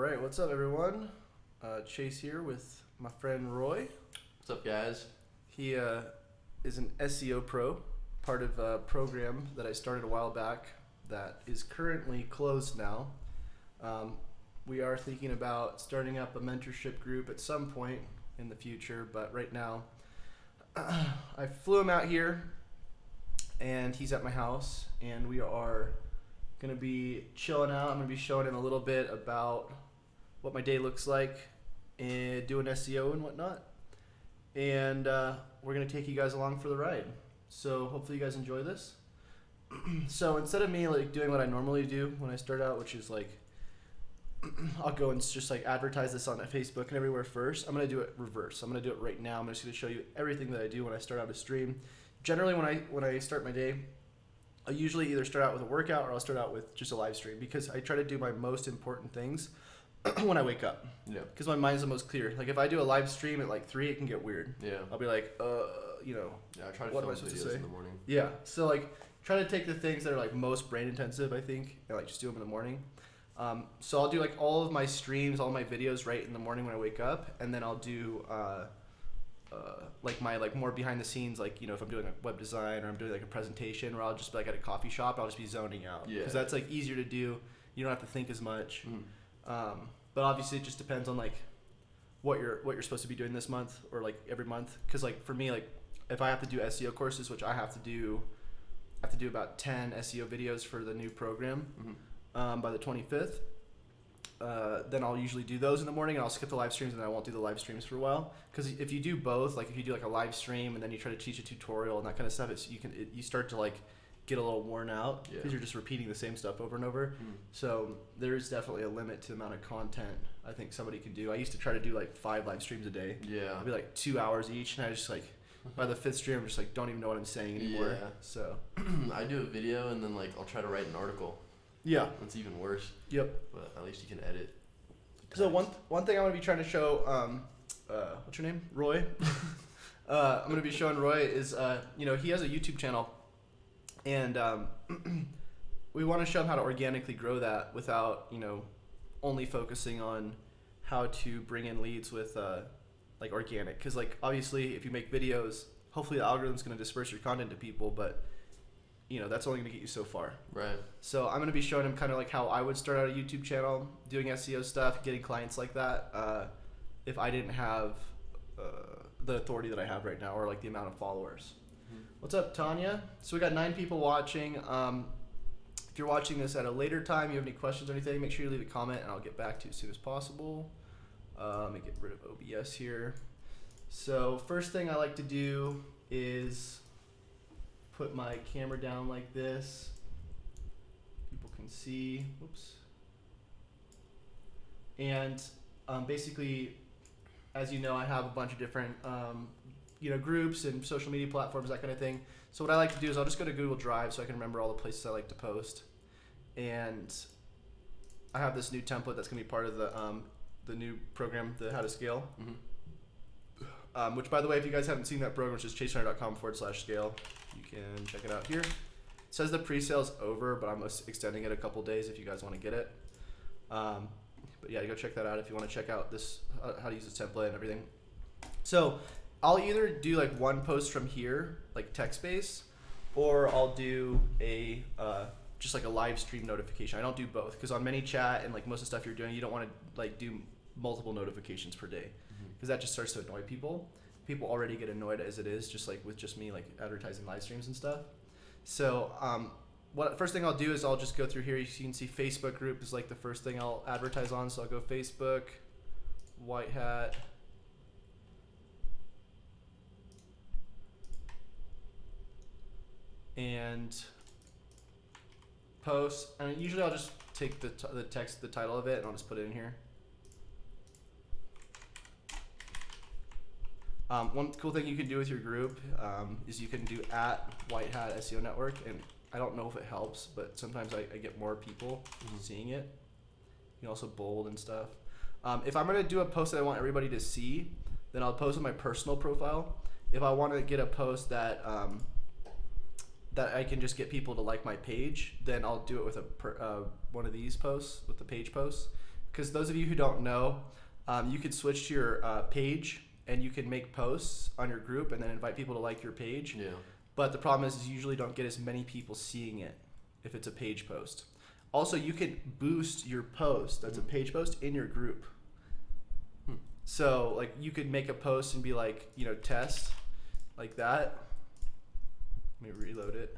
right, what's up, everyone? Chase here with my friend Roy. What's up, guys? He is an SEO pro, part of a program that I started a while back that is currently closed now. We are thinking about starting up a mentorship group at some point in the future, but right now I flew him out here and he's at my house and we are going to be chilling out. I'm going to be showing him a little bit about what my day looks like and doing SEO and whatnot. And we're going to take you guys along for the ride. So hopefully you guys enjoy this. So instead of me like doing what I normally do when I start out, which is like I'll go and just like advertise this on Facebook and everywhere first, I'm going to do it reverse. I'm going to do it right now. I'm just going to show you everything that I do when I start out a stream. Generally when I start my day, I usually either start out with a workout or I'll start out with just a live stream because I try to do my most important things when I wake up. Yeah. Because my mind's the most clear. Like if I do a live stream at like 3, it can get weird. Yeah. I'll be like, Yeah, I try to what am film I supposed to videos say? in the morning. Yeah. So like try to take the things that are like most brain intensive, I think, and like just do them in the morning. So I'll do like all of my streams, all my videos right in the morning when I wake up, and then I'll do like my like more behind the scenes, like, you know, if I'm doing like web design or I'm doing like a presentation, or I'll just be like at a coffee shop, I'll just be zoning out. Yeah. Because that's like easier to do. You don't have to think as much. But obviously it just depends on like what you're supposed to be doing this month or like every month. Because like for me, like if I have to do SEO courses, which I have to do about 10 SEO videos for the new program by the 25th. Then I'll usually do those in the morning and I'll skip the live streams and I won't do the live streams for a while. Because if you do both, like if you do like a live stream and then you try to teach a tutorial and that kind of stuff, you start to like get a little worn out because you're just repeating the same stuff over and over. So there's definitely a limit to the amount of content I think somebody can do. I used to try to do like 5 live streams a day. Yeah. It'd be like 2 hours each, and I just like by the 5th stream I'm just like don't even know what I'm saying anymore. Yeah. So I do a video and then like I'll try to write an article. yeah. It's even worse. Yep. But at least you can edit. So one thing I'm gonna be trying to show, what's your name? Roy. I'm gonna be showing Roy is, you know, he has a YouTube channel, and we want to show him how to organically grow that without, you know, only focusing on how to bring in leads with like organic. Because like obviously if you make videos, hopefully the algorithm's gonna disperse your content to people, but you know, that's only going to get you so far. Right. So I'm going to be showing him kind of like how I would start out a YouTube channel, doing SEO stuff, getting clients like that, if I didn't have the authority that I have right now or like the amount of followers. What's up, Tanya? So we got 9 people watching. If you're watching this at a later time, you have any questions or anything, make sure you leave a comment and I'll get back to you as soon as possible. Let me get rid of OBS here. So first thing I like to do is put my camera down like this. People can see. Oops. And basically, as you know, I have a bunch of different you know, groups and social media platforms, that kind of thing. So what I like to do is I'll just go to Google Drive so I can remember all the places I like to post. And I have this new template that's going to be part of the new program, the How to Scale. Which, by the way, if you guys haven't seen that program, it's just chaserunner.com/scale. You can check it out here. It says the pre-sale's over, but I'm extending it a couple days if you guys want to get it. But yeah, go check that out if you want to check out this how to use this template and everything. So I'll either do like one post from here, like text-based, or I'll do a just like a live stream notification. I don't do both because on ManyChat and like most of the stuff you're doing, you don't want to like do multiple notifications per day because that just starts to annoy people. People already get annoyed as it is, just like with just me like advertising live streams and stuff. So first thing I'll do is I'll just go through here. You can see Facebook group is like the first thing I'll advertise on. So I'll go Facebook, White Hat. And post. And usually I'll just take the text, the title of it, and I'll just put it in here. One cool thing you can do with your group is you can do @White Hat SEO Network, and I don't know if it helps, but sometimes I get more people seeing it. You can also bold and stuff. If I'm going to do a post that I want everybody to see, then I'll post on my personal profile. If I want to get a post that that I can just get people to like my page, then I'll do it with one of these posts, with the page posts. because those of you who don't know, you could switch to your page and you can make posts on your group and then invite people to like your page. Yeah. But the problem is you usually don't get as many people seeing it if it's a page post. Also, you can boost your post that's a page post in your group. So like you could make a post and be like, test like that. Let me reload it.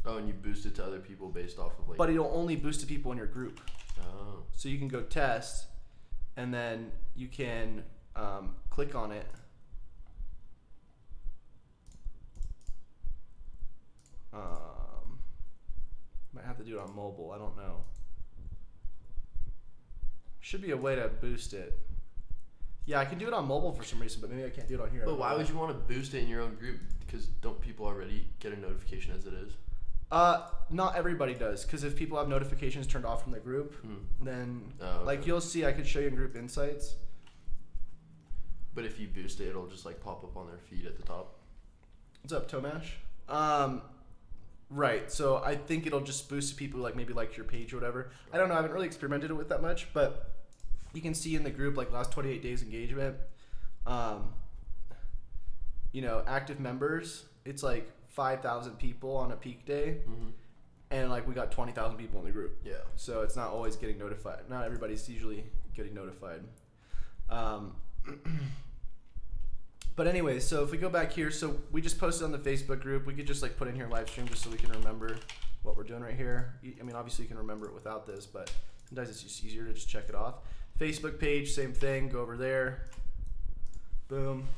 Oh, and you boost it to other people based off of like. But it'll only boost to people in your group. Oh. So you can go test, and then you can click on it. Might have to do it on mobile. I don't know. Should be a way to boost it. Yeah, I can do it on mobile for some reason, but maybe I can't do it on here. But why would you want to boost it in your own group? Because don't people already get a notification as it is? Not everybody does, because if people have notifications turned off from the group, then like you'll see, I could show you in group insights. But if you boost it, it'll just like pop up on their feed at the top. What's up, Tomash? Right. So I think it'll just boost to people who like maybe like your page or whatever. I don't know. I haven't really experimented with that much, but you can see in the group like last 28 days engagement. Active members. It's like 5,000 people on a peak day, and like we got 20,000 people in the group. Yeah. So it's not always getting notified. Not everybody's usually getting notified. But anyway, so if we go back here, so we just posted on the Facebook group. We could just like put in here live stream just so we can remember what we're doing right here. I mean, obviously you can remember it without this, but sometimes it's just easier to just check it off. Facebook page, same thing. Go over there. Boom.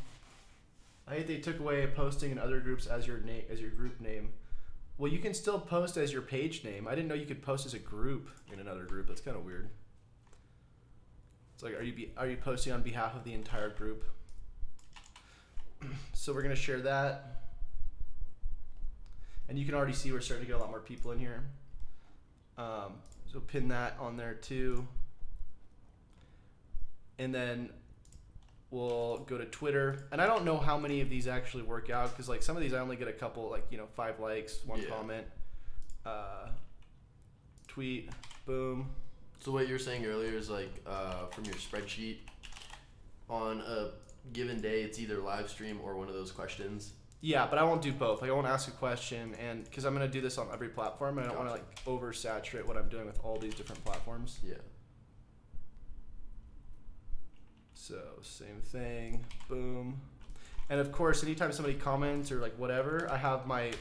I hate they took away posting in other groups as your name, as your group name. Well, you can still post as your page name. I didn't know you could post as a group in another group. That's kind of weird. It's like, are you posting on behalf of the entire group? So we're gonna share that, and you can already see we're starting to get a lot more people in here. So pin that on there too, and then we'll go to Twitter. And I don't know how many of these actually work out, because like some of these I only get a couple, like 5 likes, 1 comment, tweet, boom. So what you were saying earlier is like from your spreadsheet, on a given day it's either live stream or one of those questions. Yeah, but I won't do both. Like I won't ask a question, and because I'm gonna do this on every platform, and I don't want to like oversaturate what I'm doing with all these different platforms. Yeah. So same thing, boom. And of course, anytime somebody comments or like whatever, I have my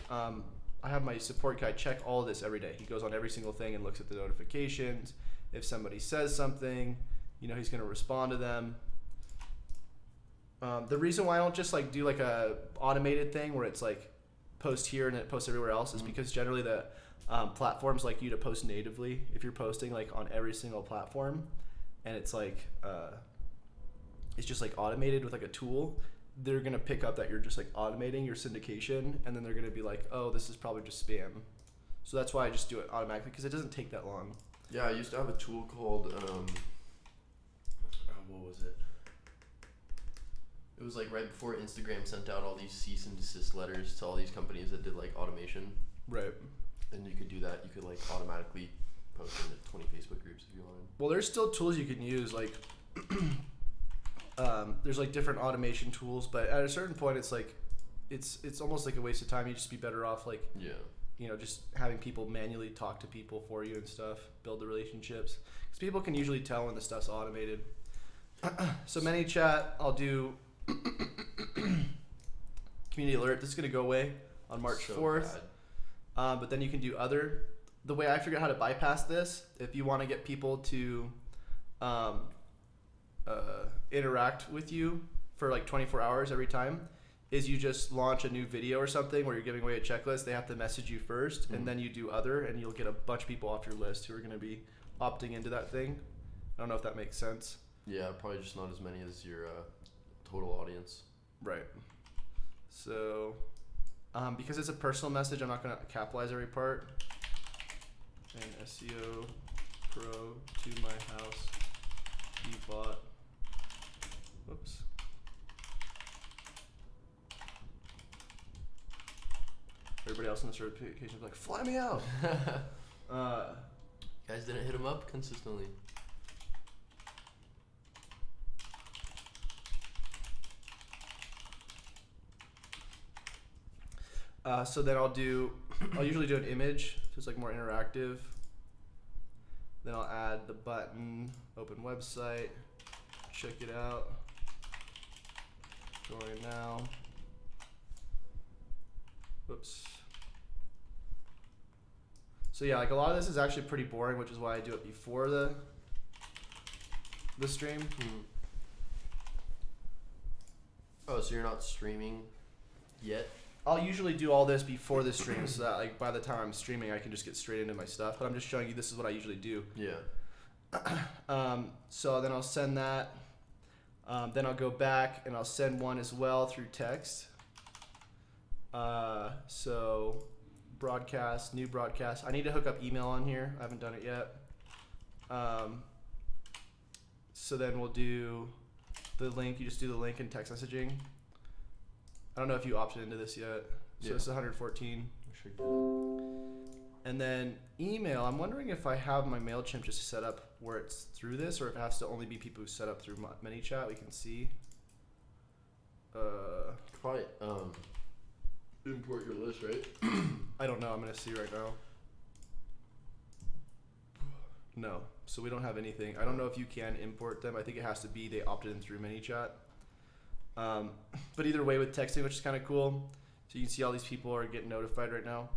support guy check all of this every day. He goes on every single thing and looks at the notifications. If somebody says something, he's gonna respond to them. The reason why I don't just like do like a automated thing where it's like post here and then it posts everywhere else is because generally the platforms like you to post natively if you're posting like on every single platform, and it's like it's just like automated with like a tool. They're gonna pick up that you're just like automating your syndication, and then they're gonna be like, oh, this is probably just spam. So that's why I just do it automatically, because it doesn't take that long. Yeah, I used to have a tool called what was it? It was like right before Instagram sent out all these cease and desist letters to all these companies that did like automation. Right. And you could do that. You could like automatically post into 20 Facebook groups if you wanted. Well, there's still tools you can use, like there's like different automation tools, but at a certain point it's like it's almost like a waste of time. You just be better off like just having people manually talk to people for you and stuff, build the relationships, because people can usually tell when the stuff's automated. So ManyChat, I'll do community alert. This is going to go away on March 4th. But then you can do other. The way I figured out how to bypass this, if you want to get people to interact with you for like 24 hours every time, is you just launch a new video or something where you're giving away a checklist. They have to message you first, and then you do other, and you'll get a bunch of people off your list who are going to be opting into that thing. I don't know if that makes sense. Yeah, probably just not as many as your total audience. Right. So, because it's a personal message, I'm not going to capitalize every part. And SEO pro to my house. He bought. Whoops. Everybody else in the certification is like, fly me out. Guys didn't hit him up consistently. So then I'll usually do an image, so it's like more interactive. Then I'll add the button, open website, check it out. Join now. Whoops. So yeah, like a lot of this is actually pretty boring, which is why I do it before the stream. Oh, so you're not streaming yet? I'll usually do all this before the stream, so that like by the time I'm streaming, I can just get straight into my stuff. But I'm just showing you this is what I usually do. Yeah. So then I'll send that. Then I'll go back and I'll send one as well through text. So broadcast, new broadcast. I need to hook up email on here. I haven't done it yet. So then we'll do the link. You just do the link in text messaging. I don't know if you opted into this yet. So it's 114. And then email. I'm wondering if I have my MailChimp just set up where it's through this, or if it has to only be people who set up through ManyChat. We can see. Probably import your list, right? I don't know. I'm gonna see right now. No. So we don't have anything. I don't know if you can import them. I think it has to be they opted in through ManyChat. But either way with texting, which is kind of cool. So you can see all these people are getting notified right now.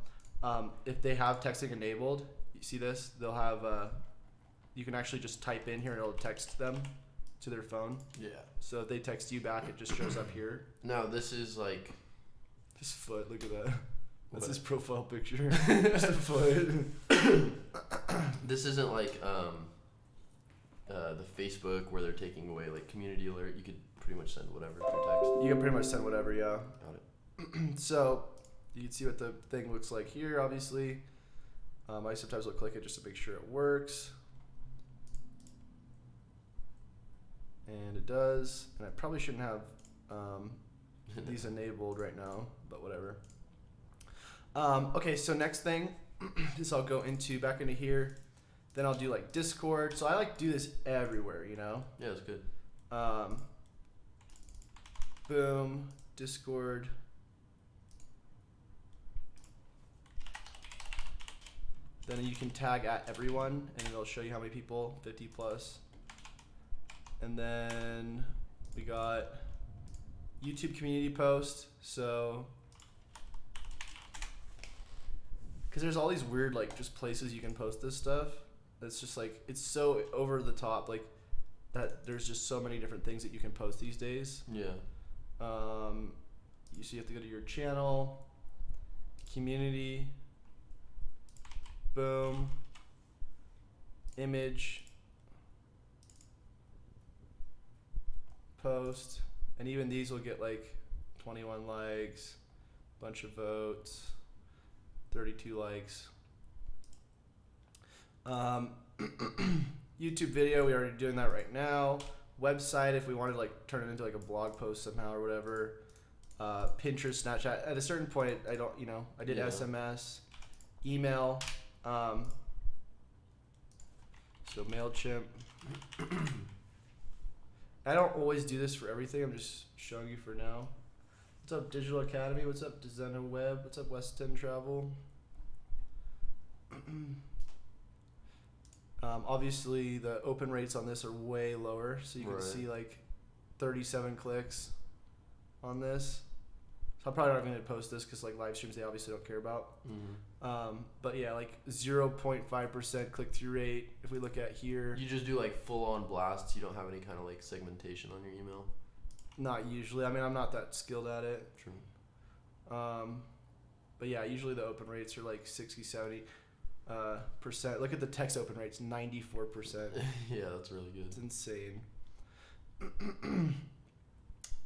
If they have texting enabled, you see this, they'll have, you can actually just type in here and it'll text them to their phone. Yeah. So if they text you back, it just shows up here. Now this is like... His foot, look at that. That's What? his profile picture. Just a foot. This isn't like the Facebook where they're taking away like community alert. You could pretty much send whatever through text. You can pretty much send whatever, yeah. Got it. So you can see what the thing looks like here, obviously. I sometimes will click it just to make sure it works. And it does. And I probably shouldn't have these enabled right now, but whatever. Okay, so next thing is I'll go back into here. Then I'll do like Discord. So I like do this everywhere, you know? Yeah, it's good. Boom, Discord. Then you can tag at everyone and it'll show you how many people, 50 plus. And then we got YouTube community post. So, because there's all these weird like just places you can post this stuff. It's just like, it's so over the top, like that there's just so many different things that you can post these days. Yeah. You have to go to your channel, community, boom, image, post, and even these will get like 21 likes, bunch of votes, 32 likes. YouTube video, we already doing that right now. Website, if we wanted to like turn it into like a blog post somehow or whatever. Pinterest, Snapchat. At a certain point, I don't, I did SMS, email. So MailChimp. I don't always do this for everything. I'm just showing you for now. What's up, Digital Academy? What's up, Designer Web? What's up, West 10 Travel? Obviously, the open rates on this are way lower, so you can see like 37 clicks on this. So I'm probably not going to post this because like live streams they obviously don't care about. But yeah, like 0.5% click-through rate. If we look at here, You just do like full-on blasts. You don't have any kind of like segmentation on your email. not usually. I mean, I'm not that skilled at it. True. But yeah, usually the open rates are like 60, 70 percent. Look at the text open rates, 94%. Yeah, that's really good. It's insane.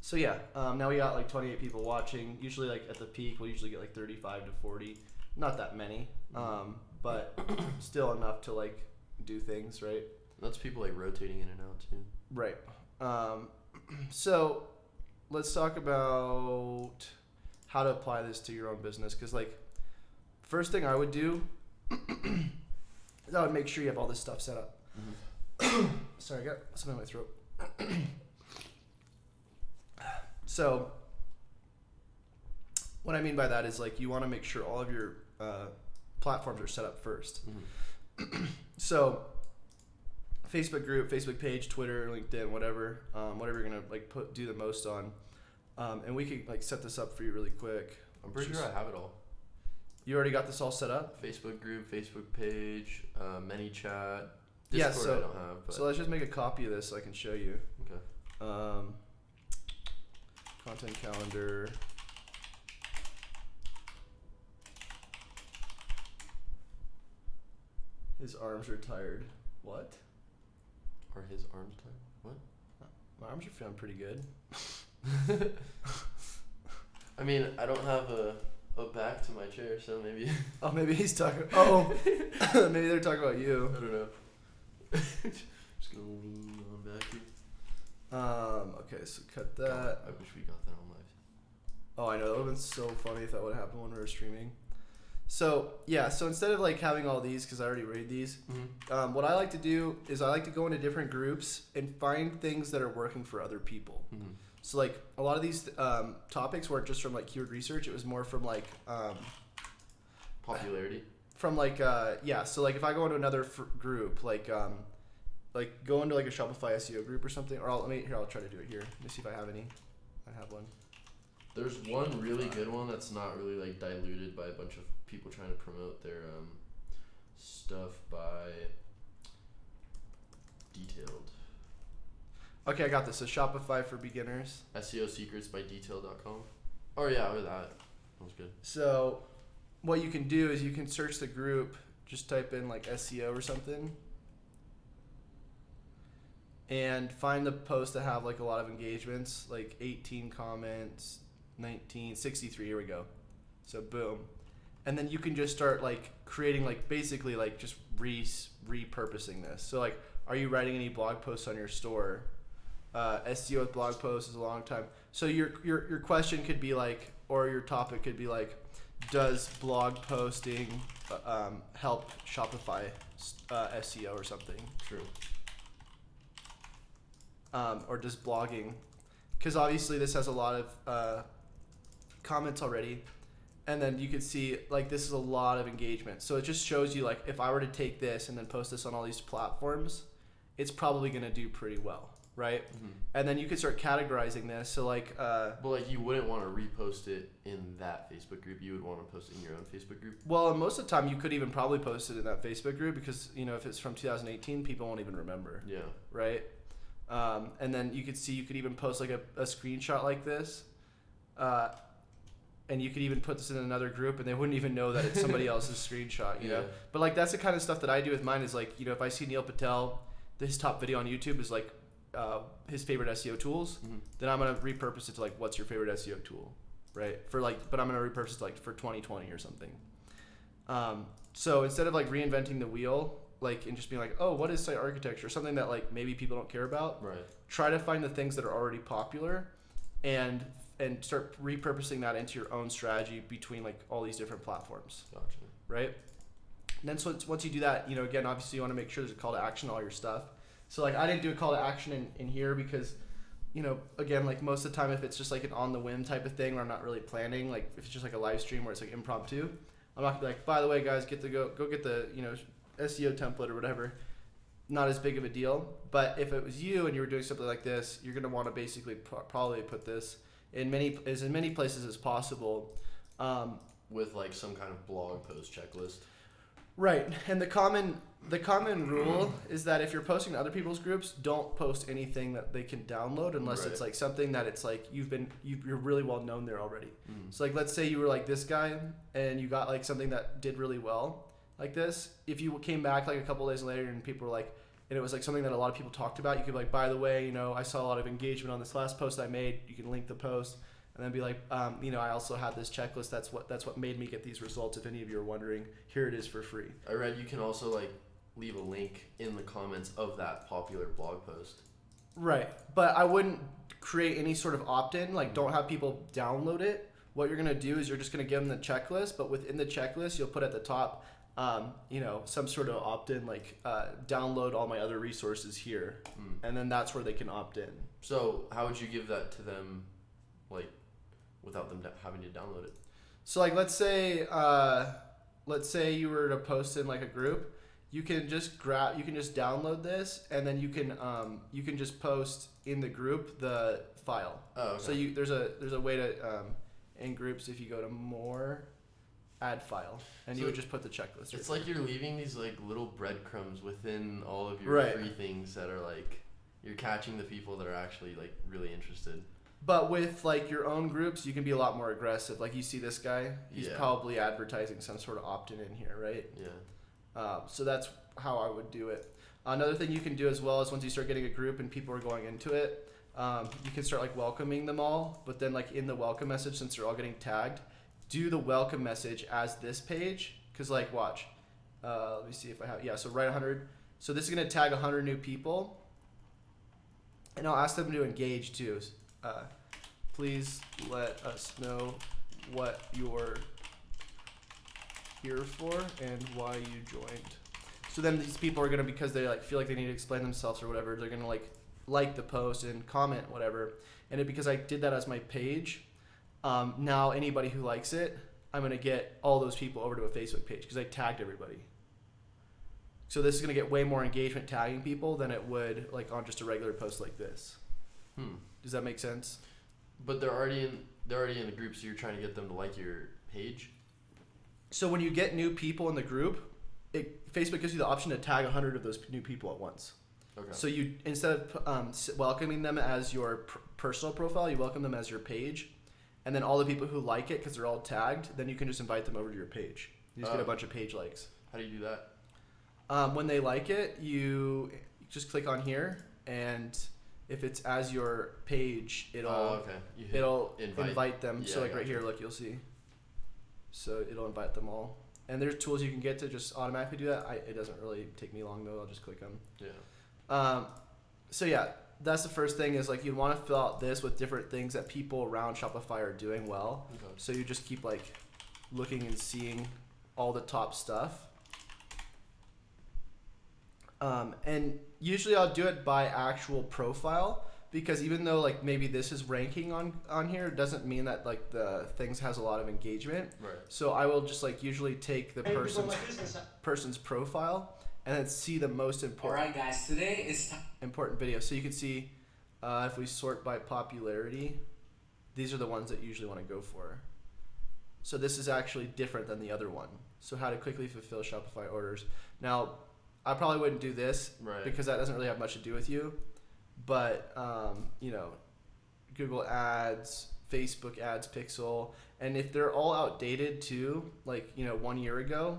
So yeah, now we got like 28 people watching. Usually like at the peak, we'll usually get like 35 to 40. Not that many, but still enough to like do things, right? That's people like rotating in and out too. Right. So let's talk about how to apply this to your own business. Because like, first thing I would do is I would make sure you have all this stuff set up. Sorry, I got something in my throat. So What I mean by that is like you want to make sure all of your platforms are set up first. Mm-hmm. So Facebook group, Facebook page, Twitter, LinkedIn, whatever you're gonna like do the most on, and we could like set this up for you really quick. I'm pretty sure I have it all. You already got this all set up? Facebook group, Facebook page, ManyChat. Discord Yeah, so I don't have. But so let's just make a copy of this so I can show you. okay. Content calendar. His arms are tired. What? Are his arms tired? What? My arms are feeling pretty good. I mean, I don't have a back to my chair, so maybe. Oh, maybe he's talking. Oh, maybe they're talking about you. I don't know. Just gonna lean on back here. Okay, so cut that. God, I wish we got that on live. Oh, I know. That would have been so funny if that would have happened when we were streaming. So, yeah. So instead of like having all these, because I already read these, what I like to do is I like to go into different groups and find things that are working for other people. Mm-hmm. So like a lot of these topics weren't just from like keyword research. It was more from like Popularity. from like yeah. So like if I go into another group, like go into like a Shopify SEO group or something, or I'll try to do it here. Let me see if I have any. I have one. There's one really good one that's not really like diluted by a bunch of people trying to promote their stuff by Detailed. Okay, I got this. So Shopify for beginners. SEO secrets by detailed.com. Oh yeah, with that. That was good. So what you can do is you can search the group, just type in like SEO or something, and find the posts that have like a lot of engagements, like 18 comments, 63, here we go. So boom. And then you can just start like creating like basically like just repurposing this. So like, are you writing any blog posts on your store? SEO with blog posts is a long time. So your question could be like, or your topic could be like, does blog posting help Shopify SEO or something? True. Or does blogging, because obviously this has a lot of comments already, and then you could see like this is a lot of engagement. So it just shows you like if I were to take this and then post this on all these platforms, it's probably going to do pretty well, right? Mm-hmm. And then you could start categorizing this. So like but like you wouldn't want to repost it in that Facebook group. You would want to post it in your own Facebook group. Well, most of the time you could even probably post it in that Facebook group, because you know if it's from 2018, people won't even remember. Yeah. Right. And then you could even post like a screenshot like this, and you could even put this in another group and they wouldn't even know that it's somebody else's screenshot, you know? But like that's the kind of stuff that I do with mine is like, you know, if I see Neil Patel, his top video on YouTube is like his favorite SEO tools, then I'm going to repurpose it to like, what's your favorite SEO tool, right? But I'm going to repurpose it like for 2020 or something. So instead of like reinventing the wheel, like, and just being like, oh, what is site architecture? Something that like maybe people don't care about. Right. Try to find the things that are already popular and start repurposing that into your own strategy between like all these different platforms. Gotcha. Right. And then so once you do that, you know, again, obviously you want to make sure there's a call to action on all your stuff. So like I didn't do a call to action in here because, you know, again, like most of the time if it's just like an on the whim type of thing where I'm not really planning, like if it's just like a live stream where it's like impromptu, I'm not gonna be like, by the way, guys, go get the, you know, SEO template or whatever. Not as big of a deal. But if it was you and you were doing something like this, you're gonna want to basically probably put this in as many places as possible. With like some kind of blog post checklist. Right. And the common rule is that if you're posting to other people's groups, don't post anything that they can download unless it's like something that it's like you're really well known there already. So like let's say you were like this guy and you got like something that did really well like this. If you came back like a couple days later and people were like, and it was like something that a lot of people talked about, you could be like, by the way, you know, I saw a lot of engagement on this last post I made. You can link the post and then be like, you know, I also had this checklist. That's what made me get these results. If any of you are wondering, here it is for free. I read you can also like leave a link in the comments of that popular blog post. Right. But I wouldn't create any sort of opt-in. Like don't have people download it. What you're going to do is you're just going to give them the checklist, but within the checklist, you'll put at the top, you know, some sort of opt-in, like download all my other resources here. And then that's where they can opt in. So how would you give that to them, like, without them having to download it? So like let's say you were to post in like a group, you can just download this, and then you can just post in the group the file. Oh, okay. So there's a way to in groups, if you go to more, add file, and you would just put the checklist. It's like you're leaving these like little breadcrumbs within all of your free things that are like you're catching the people that are actually like really interested. But with like your own groups, you can be a lot more aggressive. Like you see this guy, he's probably advertising some sort of opt-in in here, right? Yeah. So that's how I would do it. Another thing you can do as well is once you start getting a group and people are going into it, you can start like welcoming them all. But then like in the welcome message, since they're all getting tagged, do the welcome message as this page. Cause like watch, let me see if I have, so write 100. So this is gonna tag 100 new people, and I'll ask them to engage too. Please let us know what you're here for and why you joined. So then these people are gonna, because they like feel like they need to explain themselves or whatever, they're gonna like the post and comment whatever. And because I did that as my page, now anybody who likes it, I'm gonna get all those people over to a Facebook page because I tagged everybody. So this is gonna get way more engagement tagging people than it would like on just a regular post like this. Does that make sense? But they're already in the group, so you're trying to get them to like your page. So when you get new people in the group, Facebook gives you the option to tag 100 of those new people at once. Okay. So you, instead of welcoming them as your personal profile, you welcome them as your page, and then all the people who like it because they're all tagged, then you can just invite them over to your page. You just get a bunch of page likes. How do you do that? When they like it, you just click on here, and if it's as your page, it'll invite them. Yeah, so like right here, look, you'll see. So it'll invite them all. And there's tools you can get to just automatically do that. It doesn't really take me long though. I'll just click them. Yeah. So yeah, that's the first thing is like you'd want to fill out this with different things that people around Shopify are doing well. Okay. So you just keep like looking and seeing all the top stuff. And usually I'll do it by actual profile, because even though like maybe this is ranking on here, it doesn't mean that like the things has a lot of engagement. Right. So I will just like usually take the person's profile and then see the most important. All right, guys. Today is important video. So you can see if we sort by popularity, these are the ones that you usually want to go for. So this is actually different than the other one. So how to quickly fulfill Shopify orders. Now, I probably wouldn't do this because that doesn't really have much to do with you. But, Google Ads, Facebook Ads Pixel, and if they're all outdated too, like, 1 year ago,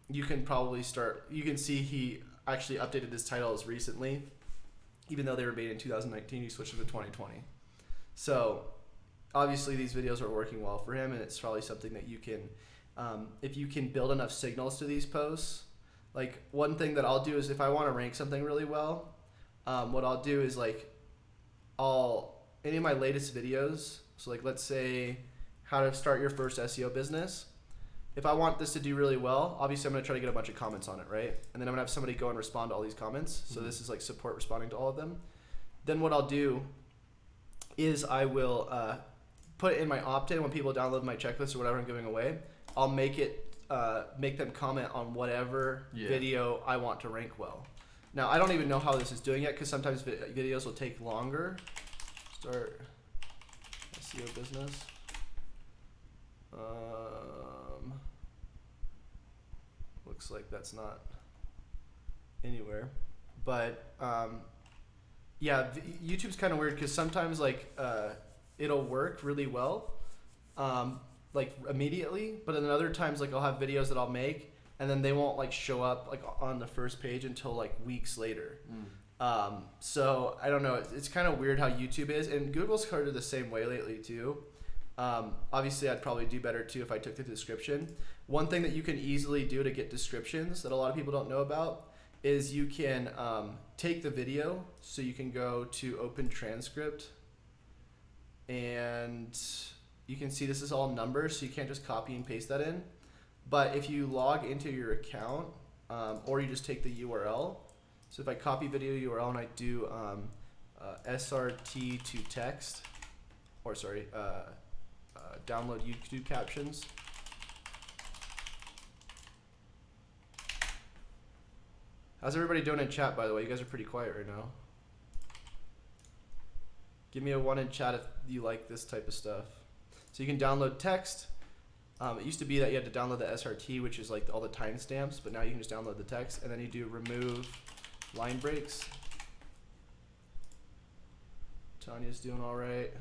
you can probably you can see he actually updated this title as recently, even though they were made in 2019, he switched it to 2020. So obviously these videos are working well for him, and it's probably something that you can, if you can build enough signals to these posts. Like one thing that I'll do is if I want to rank something really well, what I'll do is like any of my latest videos, so like let's say how to start your first SEO business. If I want this to do really well, obviously I'm going to try to get a bunch of comments on it, right? And then I'm going to have somebody go and respond to all these comments. So this is like support responding to all of them. Then what I'll do is I will put it in my opt-in when people download my checklist or whatever I'm giving away. I'll make them comment on whatever video I want to rank well. Now, I don't even know how this is doing yet because sometimes videos will take longer. Start SEO business. Looks like that's not anywhere. But, YouTube's kind of weird because sometimes, like, it'll work really well, like, immediately. But then other times, like, I'll have videos that I'll make and then they won't like show up like on the first page until like weeks later. So I don't know. It's kind of weird how YouTube is, and Google's kind of the same way lately too. Obviously, I'd probably do better too if I took the description. One thing that you can easily do to get descriptions that a lot of people don't know about is you can take the video. So you can go to Open Transcript, and you can see this is all numbers, so you can't just copy and paste that in. But if you log into your account, or you just take the URL, so if I copy video URL and I do SRT to text, or sorry, download YouTube captions. How's everybody doing in chat, by the way? You guys are pretty quiet right now. Give me a 1 in chat if you like this type of stuff. So you can download text. It used to be that you had to download the SRT, which is like all the timestamps, but now you can just download the text, and then you do remove line breaks. Tanya's doing all right.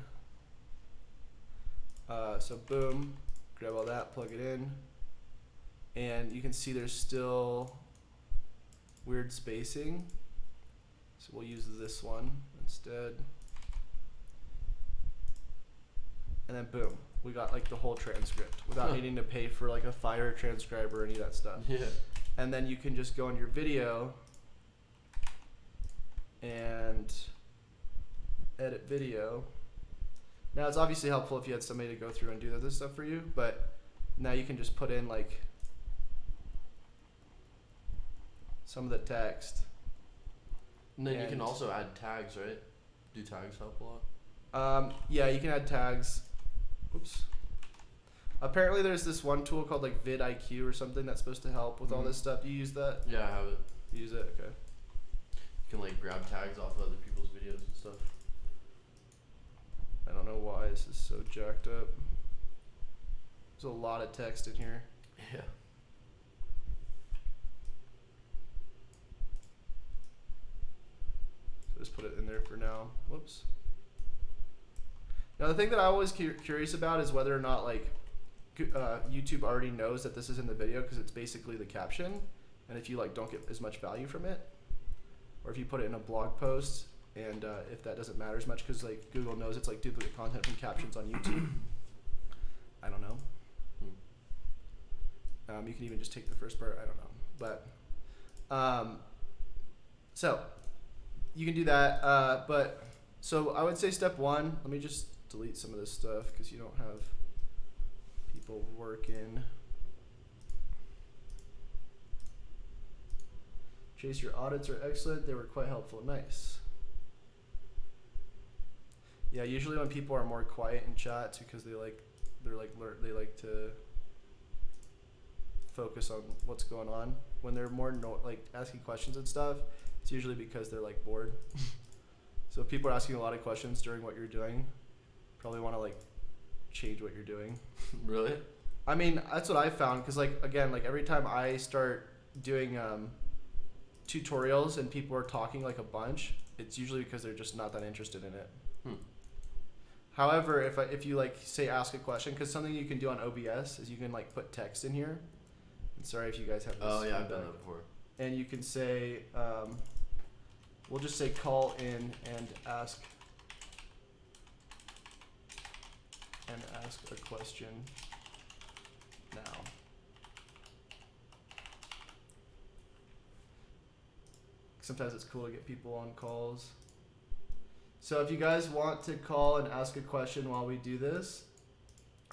So boom, grab all that, plug it in, and you can see there's still weird spacing. So we'll use this one instead. And then boom, we got like the whole transcript without needing to pay for like a Fire transcriber or any of that stuff. Yeah. And then you can just go on your video and edit video. Now it's obviously helpful if you had somebody to go through and do this stuff for you, but now you can just put in like some of the text. And then you can also add tags, right? Do tags help a lot? Yeah, you can add tags. Oops. Apparently there's this one tool called like vidIQ or something that's supposed to help with all this stuff. Do you use that? Yeah, I have it. You use it? Okay. You can like grab tags off of other people's videos and stuff. I don't know why this is so jacked up. There's a lot of text in here. Yeah. So just put it in there for now. Whoops. Now the thing that I'm always curious about is whether or not like YouTube already knows that this is in the video, because it's basically the caption, and if you like don't get as much value from it, or if you put it in a blog post, and if that doesn't matter as much because like Google knows it's like duplicate content from captions on YouTube. I don't know. You can even just take the first part. I don't know, but so you can do that. But so I would say step one. Let me just delete some of this stuff because you don't have people working. Chase, your audits are excellent. They were quite helpful. Nice. Yeah, usually when people are more quiet in chats because they like to focus on what's going on. When they're more like asking questions and stuff, it's usually because they're like bored. So if people are asking a lot of questions during what you're doing, probably want to like change what you're doing. Really? I mean, that's what I found, because like again, like every time I start doing tutorials and people are talking like a bunch, it's usually because they're just not that interested in it. However, if you like say ask a question, because something you can do on OBS is you can like put text in here. And sorry if you guys have this. Oh yeah, I've done that before. And you can say, we'll just say call in and ask a question now. Sometimes it's cool to get people on calls. So if you guys want to call and ask a question while we do this,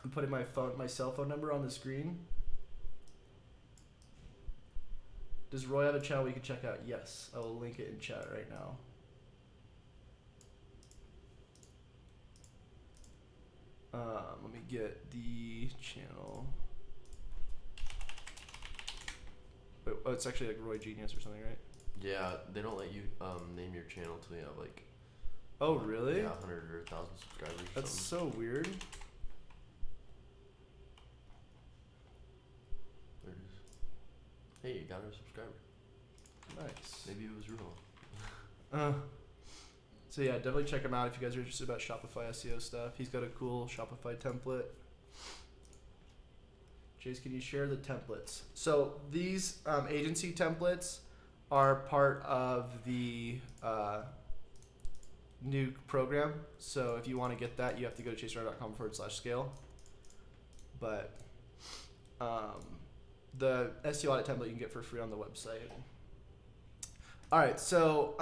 I'm putting my cell phone number on the screen. Does Roy have a channel we can check out? Yes, I will link it in chat right now. Let me get the channel. Wait, oh, it's actually like Roy Genius or something, right? Yeah, they don't let you name your channel till you have like. Oh really? Yeah, 100 or 1,000 subscribers. That's so weird. There it is. Hey, you got a subscriber. Nice. Maybe it was real. So yeah, definitely check him out if you guys are interested about Shopify SEO stuff. He's got a cool Shopify template. Chase, can you share the templates? So these agency templates are part of the new program. So if you want to get that, you have to go to chaserunner.com/scale. But the SEO audit template you can get for free on the website. All right, so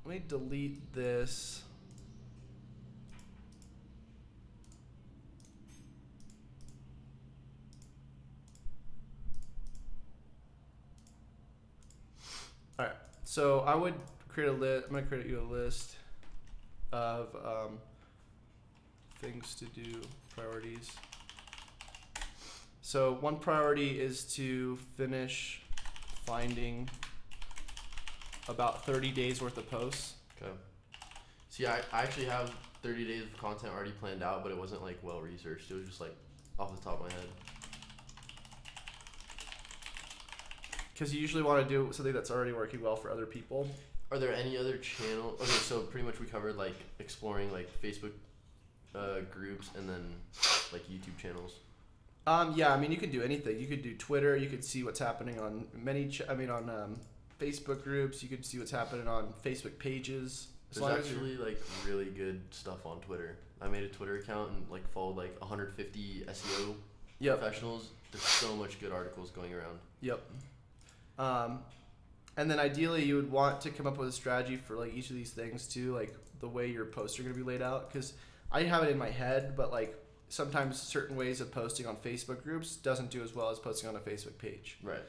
let me delete this. All right, so I would create a list. I'm gonna create you a list of things to do, priorities. So one priority is to finish finding about 30 days worth of posts. Okay. See, I actually have 30 days of content already planned out, but it wasn't like well researched. It was just like off the top of my head. Because you usually want to do something that's already working well for other people. Are there any other channel? Okay, so pretty much we covered like exploring like Facebook groups and then like YouTube channels. Yeah, I mean you could do anything. You could do Twitter. You could see what's happening on Facebook groups. You could see what's happening on Facebook pages. There's actually like really good stuff on Twitter. I made a Twitter account and like followed like 150 SEO professionals. There's so much good articles going around. Yep. And then ideally you would want to come up with a strategy for like each of these things too, like the way your posts are going to be laid out. Because I have it in my head, but like sometimes certain ways of posting on Facebook groups doesn't do as well as posting on a Facebook page. Right.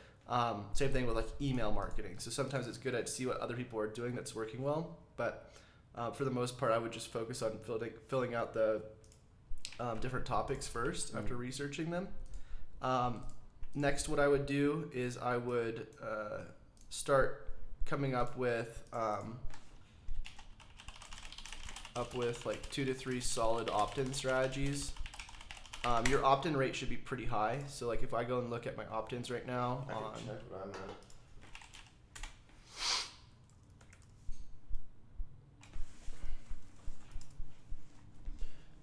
Same thing with like email marketing. So sometimes it's good to see what other people are doing that's working well. But for the most part, I would just focus on filling out the different topics first after researching them. Next, what I would do is I would start coming up with like 2 to 3 solid opt-in strategies. Your opt-in rate should be pretty high. So like if I go and look at my opt-ins right now, I can check what I'm at.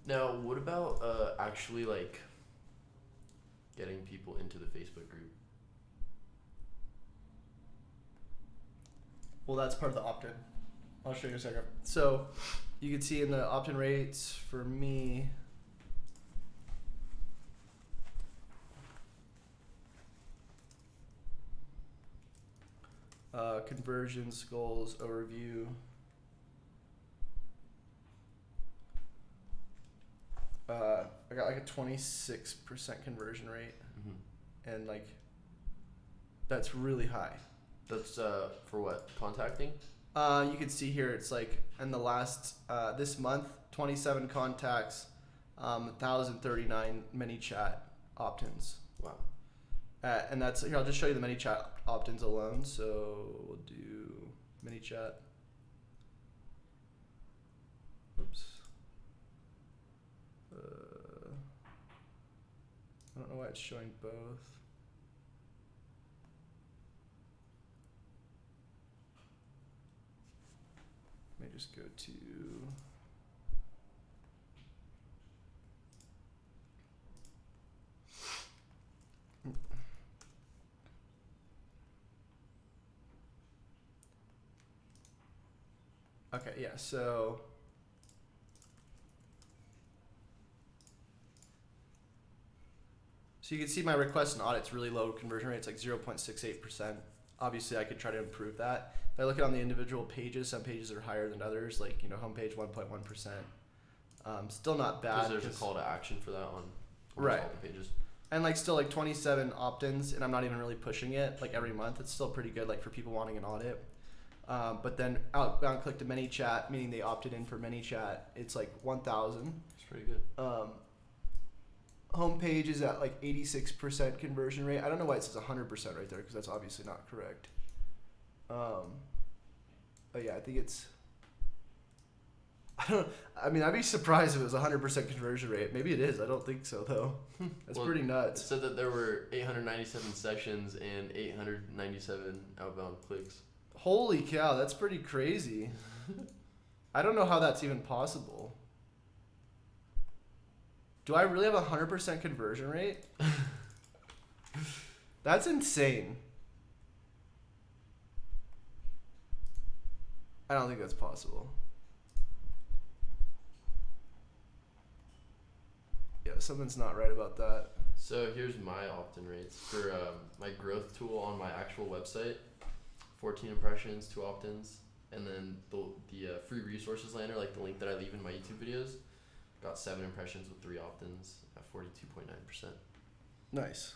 Now, what about actually like getting people into the Facebook group? well, that's part of the opt-in. I'll show you in a second. So you can see in the opt-in rates for me, conversions, goals, overview. I got like a 26% conversion rate, and like that's really high. That's for what? Contacting? You can see here it's like in the last this month 27 contacts, 1,039 ManyChat opt-ins. Wow. And that's here. I'll just show you the ManyChat opt-ins alone. So we'll do ManyChat. Oops. I don't know why it's showing both. Let me just go to. Okay, yeah, so you can see my request and audit's really low conversion rate. It's like 0.68%. Obviously, I could try to improve that. If I look at on the individual pages, some pages are higher than others, like, homepage 1.1%. Still not bad. Because there's a call to action for that on right. all the pages. And like still like 27 opt-ins, and I'm not even really pushing it like every month. It's still pretty good, like for people wanting an audit. But then outbound click to ManyChat, meaning they opted in for ManyChat, it's like 1,000. It's pretty good. Homepage is at like 86% conversion rate. I don't know why it says 100% right there, because that's obviously not correct. But yeah, I think it's. I'd be surprised if it was 100% conversion rate. Maybe it is. I don't think so though. That's pretty nuts. It said that there were 897 sessions and 897 outbound clicks. Holy cow, that's pretty crazy. I don't know how that's even possible. Do I really have 100% conversion rate? That's insane. I don't think that's possible. Yeah, something's not right about that. So here's my opt-in rates for my growth tool on my actual website. 14 impressions, 2 opt-ins, and then the free resources lander, like the link that I leave in my YouTube videos, got 7 impressions with 3 opt-ins at 42.9%. Nice.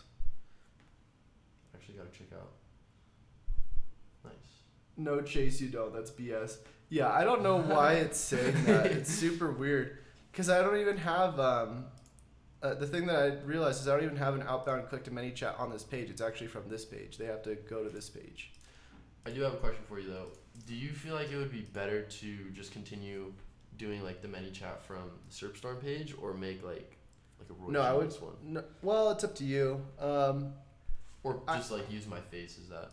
Actually got to check out. Nice. No, Chase, you don't. That's BS. Yeah, I don't know why it's saying that. It's super weird. Because I don't even have the thing that I realized is I don't even have an outbound click to ManyChat on this page. It's actually from this page. They have to go to this page. I do have a question for you though. Do you feel like it would be better to just continue doing like the ManyChat from the SERPstorm page, or make like a Roy No, I would. Jones one, No, well, it's up to you. or just like use my face? Is that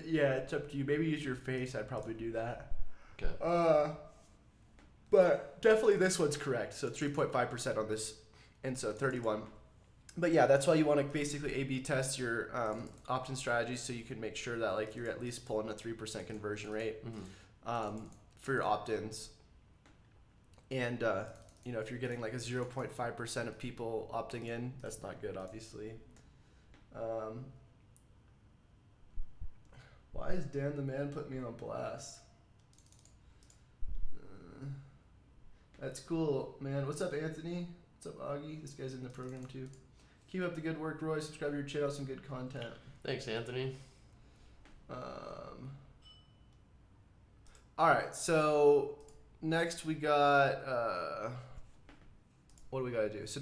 Yeah, it's up to you. Maybe use your face. I'd probably do that. okay? But definitely this one's correct. So 3.5% on this, and so 31. But yeah, that's why you want to basically A/B test your opt-in strategy, so you can make sure that like you're at least pulling a 3% conversion rate for your opt-ins. And if you're getting like a 0.5% of people opting in, that's not good, obviously. Why is Dan the man putting me on blast? That's cool, man. What's up, Anthony? What's up, Augie? This guy's in the program too. Keep up the good work, Roy. Subscribe to your channel. Some good content. Thanks, Anthony. All right. So next we got what do we got to do? So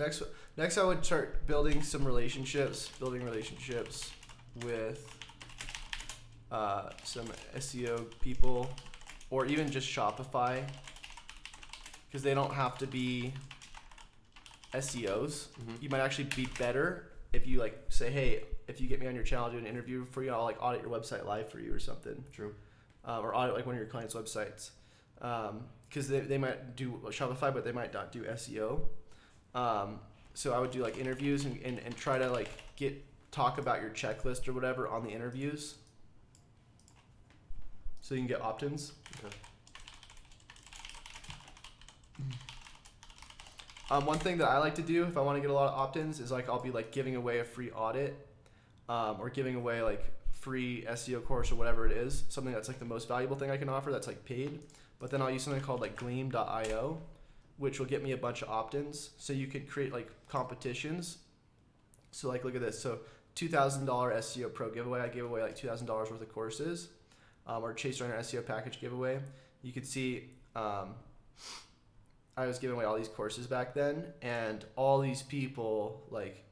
next I would start building relationships with some SEO people, or even just Shopify, because they don't have to be SEOs. You might actually be better if you like say, hey, if you get me on your channel, do an interview for you, I'll like audit your website live for you or something. True. Or audit like one of your clients' websites, because they might do Shopify, but they might not do SEO. So I would do like interviews and try to like talk about your checklist or whatever on the interviews, so you can get opt-ins. Okay. One thing that I like to do if I want to get a lot of opt-ins is like I'll be like giving away a free audit, or giving away like free SEO course or whatever it is, something that's like the most valuable thing I can offer that's like paid. But then I'll use something called like Gleam.io, which will get me a bunch of opt-ins. So you could create like competitions. So like look at this. So $2,000 SEO Pro giveaway. I gave away like $2,000 worth of courses, or Chase Runner SEO package giveaway. You could see I was giving away all these courses back then, and all these people like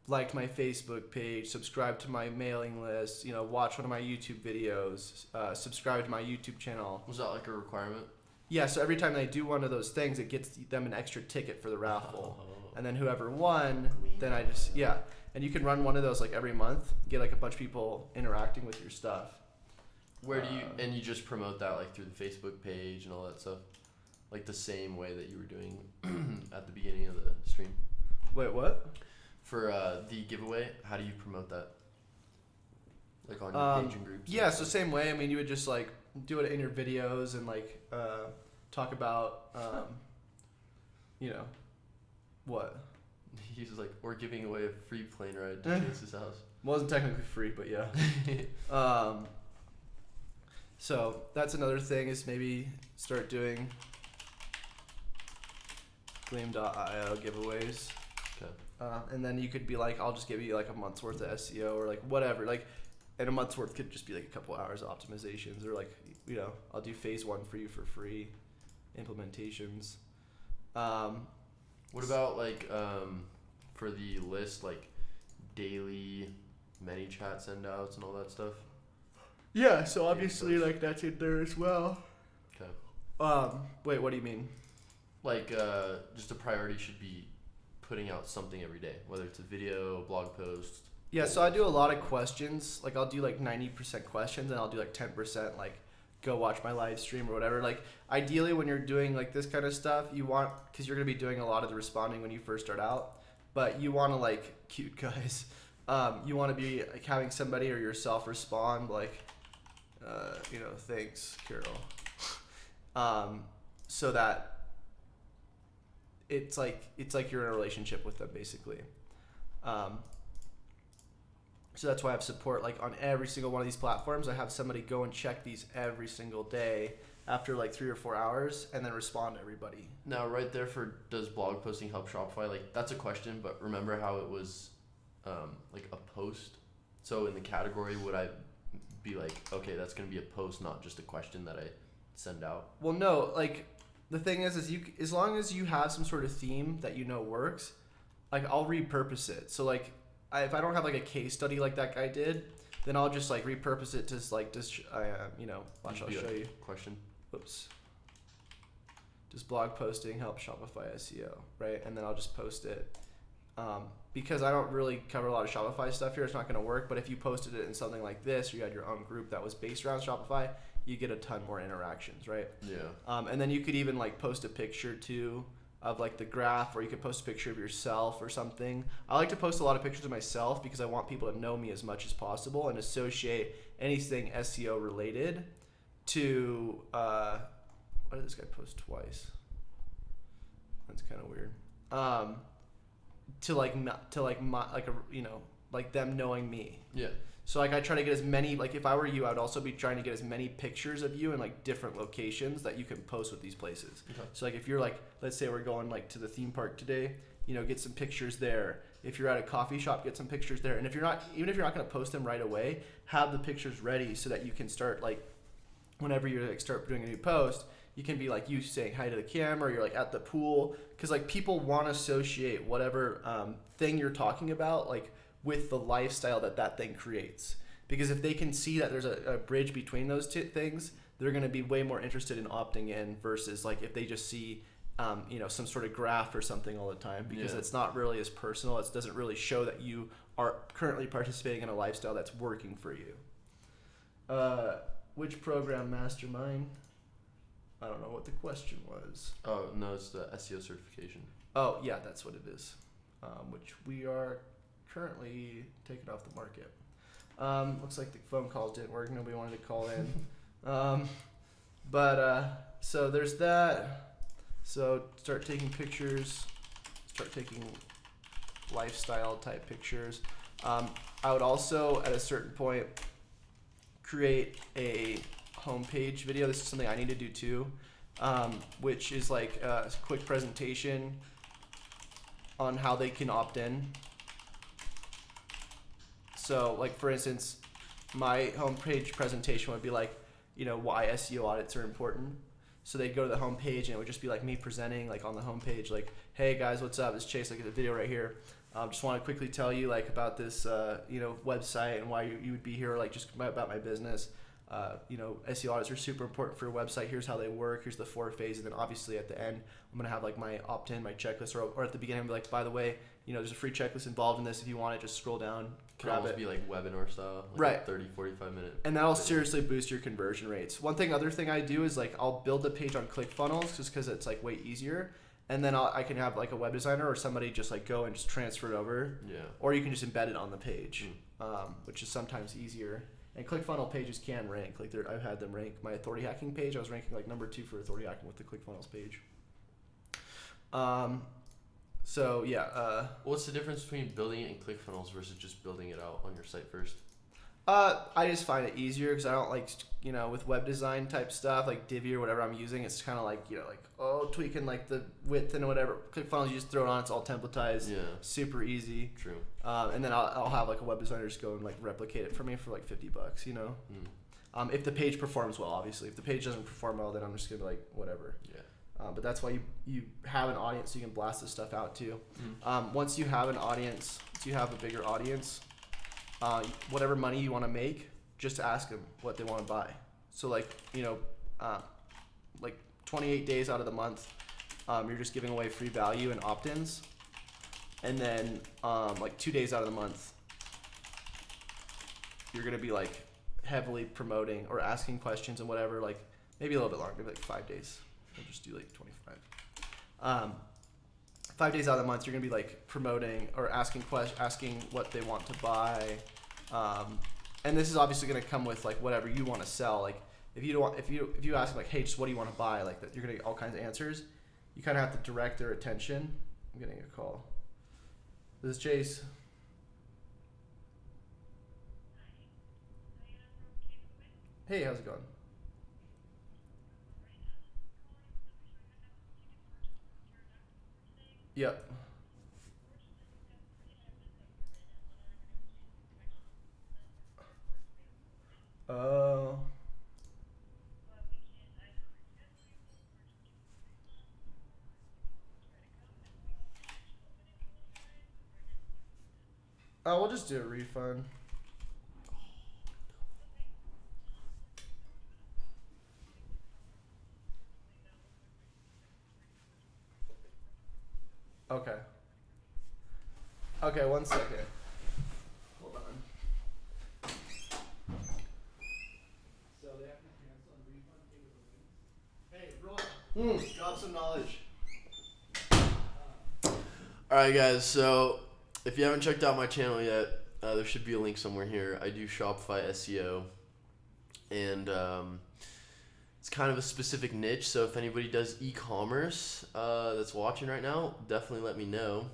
liked my Facebook page, subscribed to my mailing list, watch one of my YouTube videos, subscribe to my YouTube channel. Was that like a requirement? Yeah, so every time they do one of those things, it gets them an extra ticket for the raffle. And then whoever won, then I just, and you can run one of those like every month, get like a bunch of people interacting with your stuff. Where do you, and you just promote that like through the Facebook page and all that stuff? Like the same way that you were doing at the beginning of the stream? Wait, what? For the giveaway, how do you promote that? Like on your page and groups? Yeah, so same way. I mean, you would just like do it in your videos and like talk about, what? He was like, we're giving away a free plane ride to Chase's house. Wasn't technically free, but yeah. So that's another thing, is maybe start doing Gleam.io giveaways. Okay. And then you could be like, I'll just give you like a month's worth of SEO or like whatever. Like, and a month's worth could just be like a couple hours of optimizations, or like, I'll do phase 1 for you for free implementations. What about like for the list, like daily ManyChat send outs and all that stuff? Yeah, so obviously like that's in there as well. Okay. Wait, what do you mean? Like just a priority should be putting out something every day, whether it's a video, blog post. Yeah, so I do a lot of questions. Like I'll do like 90% questions, and I'll do like 10% like go watch my live stream or whatever. Like ideally when you're doing like this kind of stuff, you want, because you're going to be doing a lot of the responding when you first start out, but you want to like cute guys. You want to be like having somebody or yourself respond like, thanks, Carol. So that it's like you're in a relationship with them basically. So that's why I have support like on every single one of these platforms. I have somebody go and check these every single day after like 3 or 4 hours, and then respond to everybody. Now right there for, does blog posting help Shopify? Like that's a question, but remember how it was like a post? So in the category, would I be like, okay, that's going to be a post, not just a question that I send out? Well, no, like The thing is you as long as you have some sort of theme that works, like I'll repurpose it. So like if I don't have like a case study like that guy did, then I'll just like repurpose it to like just watch. I'll show you. Question. Whoops. Just blog posting help Shopify SEO, right? And then I'll just post it. Because I don't really cover a lot of Shopify stuff here, it's not going to work. But if you posted it in something like this, or you had your own group that was based around Shopify, you get a ton more interactions, right? Yeah. And then you could even like post a picture too of like the graph, or you could post a picture of yourself or something. I like to post a lot of pictures of myself because I want people to know me as much as possible and associate anything SEO related to. Why did this guy post twice? That's kind of weird. Like them knowing me. Yeah. So like I try to get as many, like if I were you, I would also be trying to get as many pictures of you in like different locations that you can post with these places. Okay. So like if you're like, let's say we're going like to the theme park today, get some pictures there. If you're at a coffee shop, get some pictures there. And if you're not, even if you're not going to post them right away, have the pictures ready so that you can start like, whenever you like start doing a new post, you can be like you saying hi to the camera, you're like at the pool, because like people want to associate whatever thing you're talking about like with the lifestyle that thing creates. Because if they can see that there's a bridge between those two things, they're going to be way more interested in opting in versus like if they just see some sort of graph or something all the time, because it's not really as personal. It doesn't really show that you are currently participating in a lifestyle that's working for you. Which program, Mastermind? I don't know what the question was. Oh, no, it's the SEO certification. Oh, yeah, that's what it is, which we are currently taking off the market. Looks like the phone calls didn't work. Nobody wanted to call in. So there's that. So start taking pictures. Start taking lifestyle type pictures. I would also, at a certain point, create a homepage video. This is something I need to do too, which is like a quick presentation on how they can opt in. So like for instance, my homepage presentation would be like, why SEO audits are important. So they'd go to the homepage and it would just be like me presenting like on the homepage, like, hey guys, what's up? It's Chase, like the video right here. Just want to quickly tell you like about this, website and why you would be here, like just about my business. SEO audits are super important for your website. Here's how they work. Here's the 4 phases. And then obviously at the end, I'm going to have like my opt-in, my checklist, or at the beginning, I'm like, by the way, there's a free checklist involved in this. If you want it, just scroll down, Can grab almost it. be like webinar style, like Right. 30, 45 minute. And that'll seriously boost your conversion rates. Other thing I do is like, I'll build a page on ClickFunnels just cause it's like way easier. And then I can have like a web designer or somebody just like go and just transfer it over. Yeah. Or you can just embed it on the page, which is sometimes easier. And ClickFunnels pages can rank. Like I've had them rank my authority hacking page. I was ranking like number 2 for authority hacking with the ClickFunnels page. What's the difference between building it in ClickFunnels versus just building it out on your site first? I just find it easier because I don't like, with web design type stuff like Divi or whatever I'm using, it's kind of like, tweaking like the width and whatever. ClickFunnels, you just throw it on, it's all templatized. Yeah. Super easy. True. And then I'll have like a web designer just go and like replicate it for me for like $50, If the page performs well, obviously. If the page doesn't perform well, then I'm just gonna be like, whatever. Yeah. But that's why you have an audience so you can blast this stuff out too. Once you have an audience, once you have a bigger audience, whatever money you want to make, just ask them what they want to buy. So like 28 days out of the month, you're just giving away free value and opt-ins, and then 2 days out of the month, you're gonna be like heavily promoting or asking questions and whatever. Like maybe a little bit longer, maybe like 5 days. We'll just do like 25. 5 days out of the month, you're gonna be like promoting or asking what they want to buy, and this is obviously gonna come with like whatever you want to sell. Like if you ask them like, hey, just what do you want to buy? Like that, you're gonna get all kinds of answers. You kind of have to direct their attention. I'm getting a call. This is Chase. Hey, how's it going? Yep. Oh. We'll just do a refund. Okay. Okay, 1 second. Hold on. So they have to cancel and refund me with the links. Hey, Roy. Drop some knowledge. Alright guys, so if you haven't checked out my channel yet, there should be a link somewhere here. I do Shopify SEO, and it's kind of a specific niche, so if anybody does e-commerce that's watching right now, definitely let me know.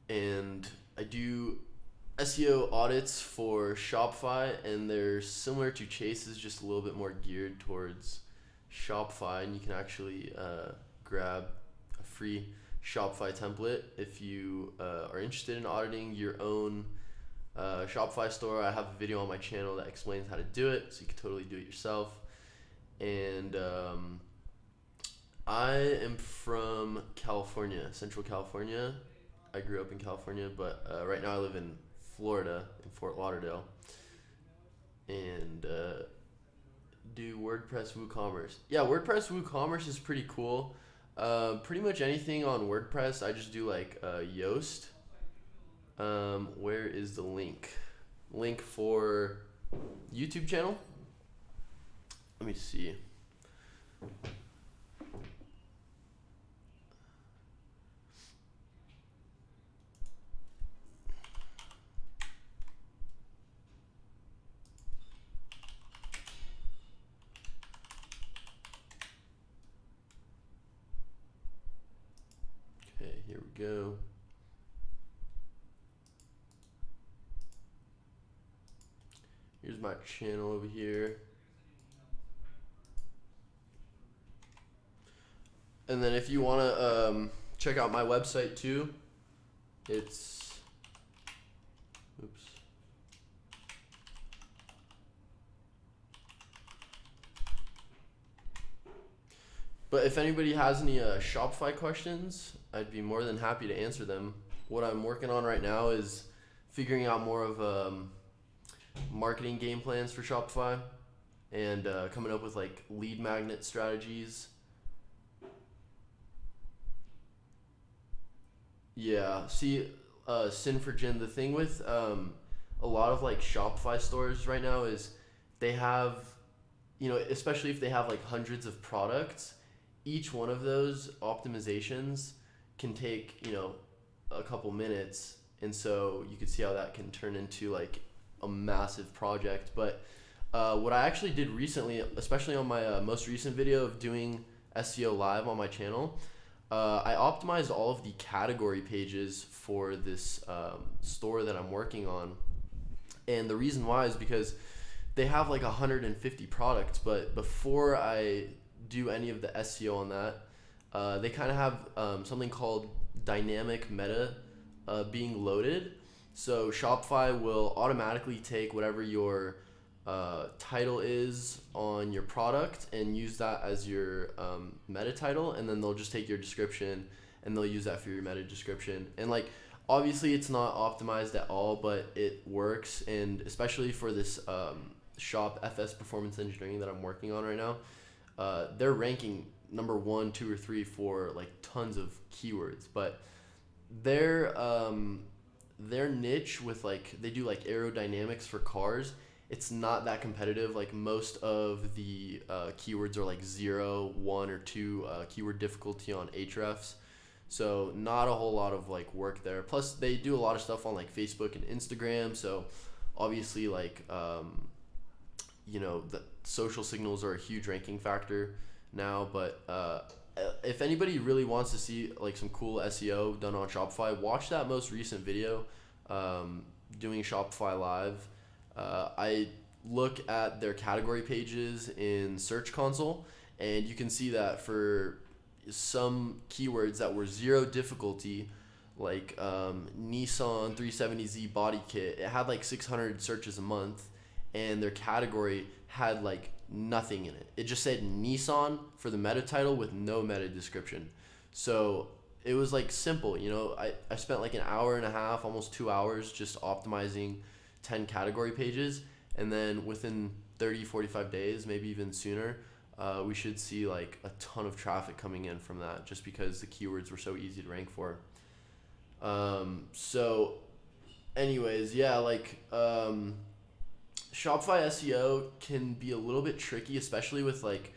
And I do SEO audits for Shopify, and they're similar to Chase's, just a little bit more geared towards Shopify, and you can actually grab a free Shopify template if you are interested in auditing your own Shopify store. I have a video on my channel that explains how to do it, so you can totally do it yourself. And I am from California, Central California. I grew up in California, but right now I live in Florida, in Fort Lauderdale, and do WordPress WooCommerce. Yeah, WordPress WooCommerce is pretty cool. Pretty much anything on WordPress, I just do like Yoast. Where is the link? Link for YouTube channel? Let me see. Okay, here we go. Here's my channel over here. And then if you want to check out my website too, it's, oops. But if anybody has any Shopify questions, I'd be more than happy to answer them. What I'm working on right now is figuring out more of marketing game plans for Shopify, and coming up with like lead magnet strategies. Yeah, see, Sin for Gin, the thing with a lot of like Shopify stores right now is they have, especially if they have like hundreds of products, each one of those optimizations can take, a couple minutes. And so you could see how that can turn into like a massive project. But what I actually did recently, especially on my most recent video of doing SEO live on my channel, I optimized all of the category pages for this store that I'm working on. And the reason why is because they have like 150 products, but before I do any of the SEO on that, they kind of have something called dynamic meta being loaded. So Shopify will automatically take whatever your title is on your product and use that as your meta title, and then they'll just take your description and they'll use that for your meta description. And like obviously it's not optimized at all, but it works. And especially for this shop FS Performance Engineering that I'm working on right now, they're ranking number 1, 2, or 3 for like tons of keywords. But their niche with like, they do like aerodynamics for cars, it's not that competitive. Like most of the keywords are like 0, 1, or 2 keyword difficulty on Ahrefs. So not a whole lot of like work there. Plus they do a lot of stuff on like Facebook and Instagram. So obviously like, the social signals are a huge ranking factor now. But if anybody really wants to see like some cool SEO done on Shopify, watch that most recent video doing Shopify Live. I look at their category pages in Search Console, and you can see that for some keywords that were 0 difficulty, like Nissan 370Z body kit, it had like 600 searches a month, and their category had like nothing in it. It just said Nissan for the meta title with no meta description. So it was like simple, you know. I spent like an hour and a half, almost 2 hours, just optimizing 10 category pages, and then within 30-45 days, maybe even sooner, we should see like a ton of traffic coming in from that, just because the keywords were so easy to rank for. So anyways, yeah, like Shopify SEO can be a little bit tricky, especially with like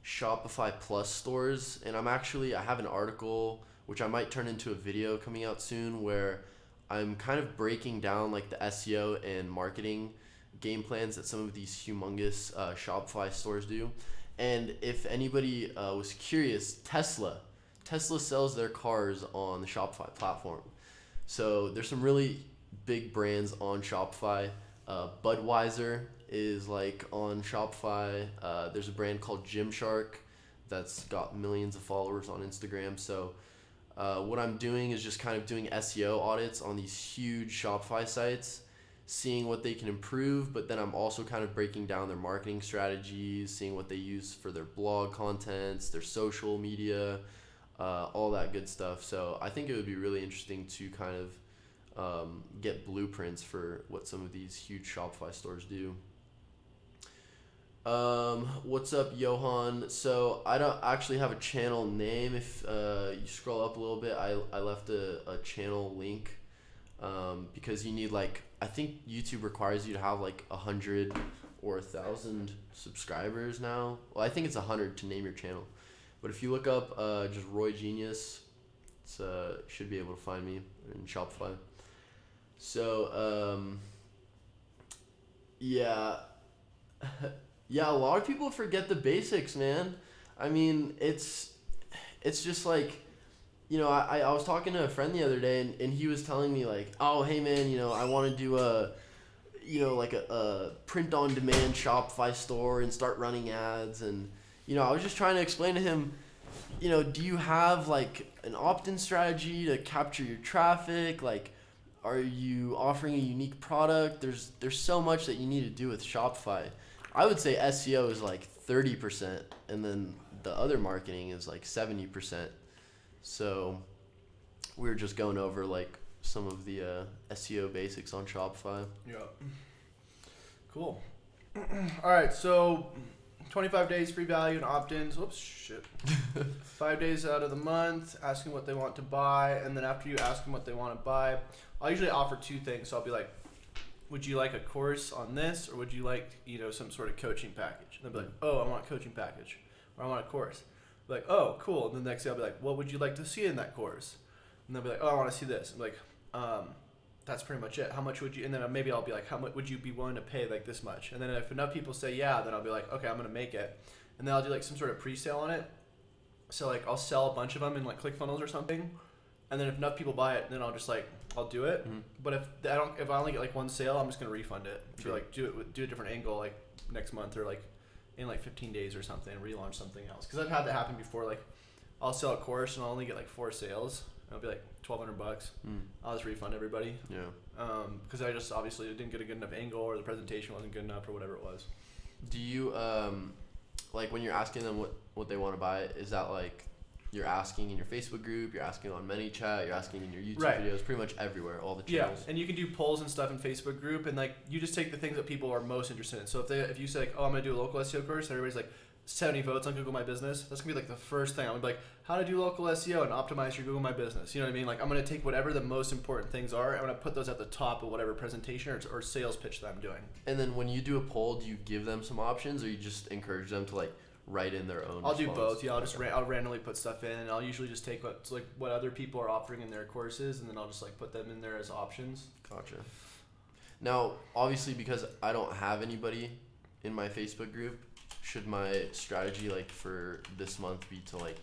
Shopify Plus stores. And I have an article which I might turn into a video coming out soon, where I'm kind of breaking down like the SEO and marketing game plans that some of these humongous Shopify stores do. And if anybody was curious, Tesla sells their cars on the Shopify platform. So there's some really big brands on Shopify. Budweiser is like on Shopify. There's a brand called Gymshark that's got millions of followers on Instagram. So what I'm doing is just kind of doing SEO audits on these huge Shopify sites, seeing what they can improve, but then I'm also kind of breaking down their marketing strategies, seeing what they use for their blog contents, their social media, all that good stuff. So I think it would be really interesting to kind of get blueprints for what some of these huge Shopify stores do. What's up, Johan? So I don't actually have a channel name. If you scroll up a little bit, I left a channel link, because you need like, I think YouTube requires you to have like 100 or 1,000 subscribers now. Well, I think it's 100 to name your channel. But if you look up just Roy Genius, it's should be able to find me in Shopify. So yeah. Yeah, a lot of people forget the basics, man. I mean, it's just like, you know, I was talking to a friend the other day, and he was telling me like, oh, hey man, you know, I want to do like a print on demand Shopify store and start running ads. And, you know, I was just trying to explain to him, you know, do you have like an opt-in strategy to capture your traffic? Like, are you offering a unique product? There's so much that you need to do with Shopify. I would say SEO is like 30%, and then the other marketing is like 70%. So we were just going over like some of the SEO basics on Shopify. Yeah. Cool. All right, so 25 days free value and opt-ins. Whoops, shit. 5 days out of the month, asking what they want to buy, and then after you ask them what they want to buy, I'll usually offer two things. So I'll be like, would you like a course on this, or would you like, you know, some sort of coaching package? And they'll be like, oh, I want a coaching package, or I want a course. Like, oh, cool. And the next day I'll be like, what would you like to see in that course? And they'll be like, oh, I want to see this. I'm like, that's pretty much it. How much would you? And then maybe I'll be like, how much would you be willing to pay? Like this much. And then if enough people say yeah, then I'll be like, okay, I'm gonna make it. And then I'll do like some sort of pre-sale on it. So like I'll sell a bunch of them in like ClickFunnels or something. And then if enough people buy it, then I'll do it. Mm-hmm. But if I only get like one sale, I'm just gonna refund it. So like do a different angle like next month, or like in like 15 days or something, and relaunch something else. Because I've had that happen before. Like I'll sell a course and I'll only get like 4 sales. It'll be like $1,200. I'll just refund everybody. Yeah. Because I just obviously didn't get a good enough angle, or the presentation wasn't good enough, or whatever it was. Do you like when you're asking them what they want to buy? Is that like you're asking in your Facebook group, you're asking on ManyChat, you're asking in your YouTube videos, pretty much everywhere, all the channels. Yeah, and you can do polls and stuff in Facebook group, and like you just take the things that people are most interested in. So if you say like, oh, I'm gonna do a local SEO course, and everybody's like 70 votes on Google My Business, that's gonna be like the first thing. I'm gonna be like, how to do local SEO and optimize your Google My Business. You know what I mean? Like I'm gonna take whatever the most important things are, I'm gonna put those at the top of whatever presentation or sales pitch that I'm doing. And then when you do a poll, do you give them some options, or you just encourage them to like write in their own I'll response? do both. Yeah, I'll randomly put stuff in, and I'll usually just take what other people are offering in their courses, and then I'll just like put them in there as options. Gotcha. Now, obviously, because I don't have anybody in my Facebook group, should my strategy like for this month be to like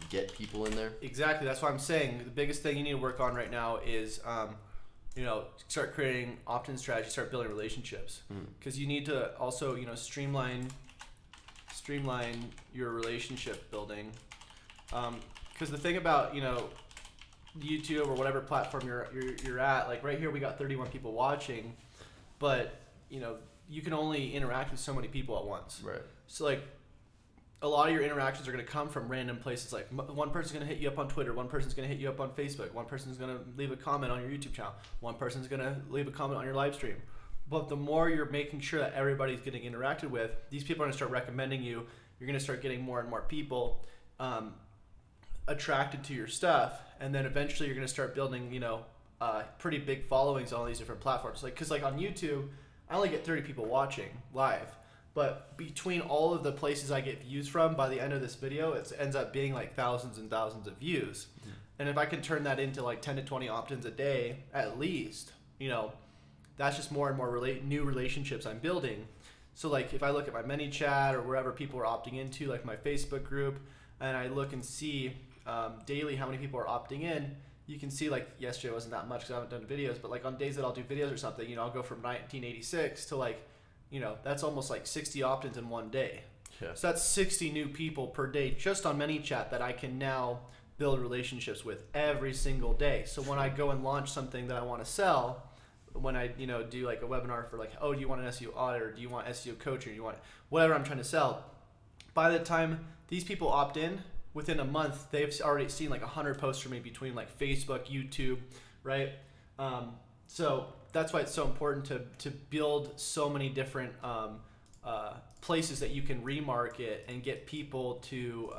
get people in there? Exactly. That's what I'm saying. The biggest thing you need to work on right now is start creating opt-in strategy, start building relationships, because you need to also streamline your relationship building, because the thing about YouTube or whatever platform you're at, like right here we got 31 people watching, but you can only interact with so many people at once. Right. So like a lot of your interactions are going to come from random places. Like one person's going to hit you up on Twitter, one person's going to hit you up on Facebook, one person's going to leave a comment on your YouTube channel, one person's going to leave a comment on your live stream. But the more you're making sure that everybody's getting interacted with, these people are going to start recommending you. You're going to start getting more and more people attracted to your stuff, and then eventually you're going to start building, pretty big followings on all these different platforms. Like, because like on YouTube, I only get 30 people watching live. But between all of the places I get views from, by the end of this video, it ends up being like thousands and thousands of views. Mm-hmm. And if I can turn that into like 10 to 20 opt-ins a day, at least, that's just more and more new relationships I'm building. So like if I look at my ManyChat or wherever people are opting into, like my Facebook group, and I look and see daily how many people are opting in, you can see like yesterday wasn't that much because I haven't done videos, but like on days that I'll do videos or something, I'll go from 1986 to like, that's almost like 60 opt-ins in one day. Yeah. So that's 60 new people per day just on ManyChat that I can now build relationships with every single day. So when I go and launch something that I want to sell, when I do like a webinar for like, oh, do you want an SEO audit, or do you want SEO coach, or do you want whatever I'm trying to sell, by the time these people opt in, within a month they've already seen like 100 posts from me between like Facebook, YouTube, right? So that's why it's so important to build so many different places that you can remarket and get people to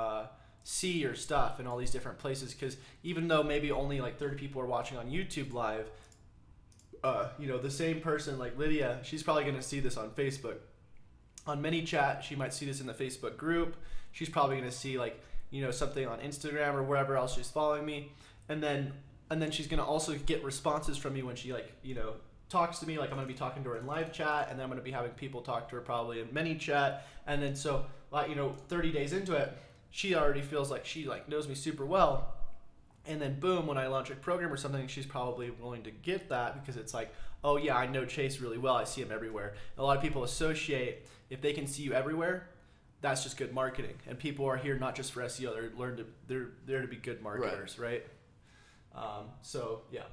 see your stuff in all these different places. Because even though maybe only like 30 people are watching on YouTube live, the same person like Lydia, she's probably going to see this on Facebook. On ManyChat, she might see this in the Facebook group. She's probably going to see like, something on Instagram or wherever else she's following me. And then she's going to also get responses from me when she talks to me. Like I'm going to be talking to her in live chat, and then I'm going to be having people talk to her probably in ManyChat. And then so 30 days into it, she already feels like she knows me super well. And then boom, when I launch a program or something, she's probably willing to get that because it's like, oh yeah, I know Chase really well. I see him everywhere. A lot of people associate, if they can see you everywhere, that's just good marketing. And people are here not just for SEO. They're there to be good marketers, right? So yeah.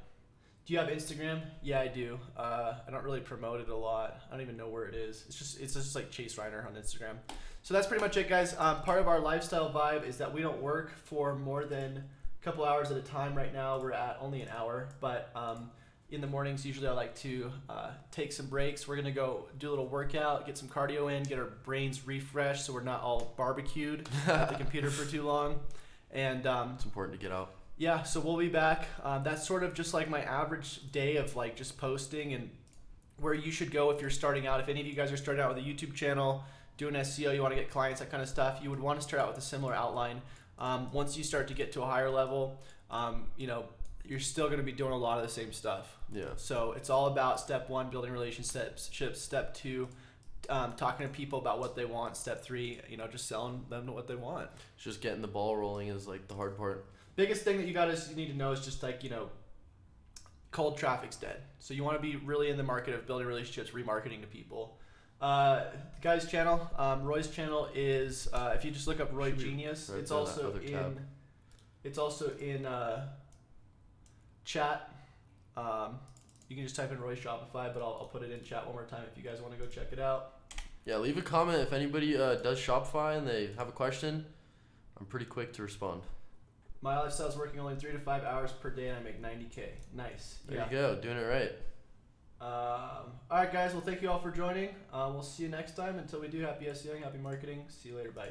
Do you have Instagram? Yeah, I do. I don't really promote it a lot. I don't even know where it is. It's just like Chase Reiner on Instagram. So that's pretty much it, guys. Part of our lifestyle vibe is that we don't work for more than a couple hours at a time. Right now we're at only an hour, but in the mornings usually I like to take some breaks. We're gonna go do a little workout, get some cardio in, get our brains refreshed so we're not all barbecued at the computer for too long. And it's important to get out. Yeah, so we'll be back. That's sort of just like my average day of like just posting, and where you should go if you're starting out. If any of you guys are starting out with a YouTube channel, doing SEO, you want to get clients, that kind of stuff, you would want to start out with a similar outline. Once you start to get to a higher level, you're still going to be doing a lot of the same stuff. Yeah. So it's all about step 1, building relationships. Step 2, talking to people about what they want. Step 3, just selling them what they want. Just getting the ball rolling is like the hard part. Biggest thing that you need to know is just like, cold traffic's dead. So you want to be really in the market of building relationships, remarketing to people. The guy's channel, Roy's channel is, if you just look up Roy Genius, it's also in chat. You can just type in Roy Shopify, but I'll put it in chat one more time if you guys want to go check it out. Yeah, leave a comment if anybody does Shopify and they have a question. I'm pretty quick to respond. My lifestyle is working only 3 to 5 hours per day, and I make $90K. Nice. There you go, doing it right. All right, guys. Well, thank you all for joining. We'll see you next time. Until we do, happy SEOing, happy marketing. See you later. Bye.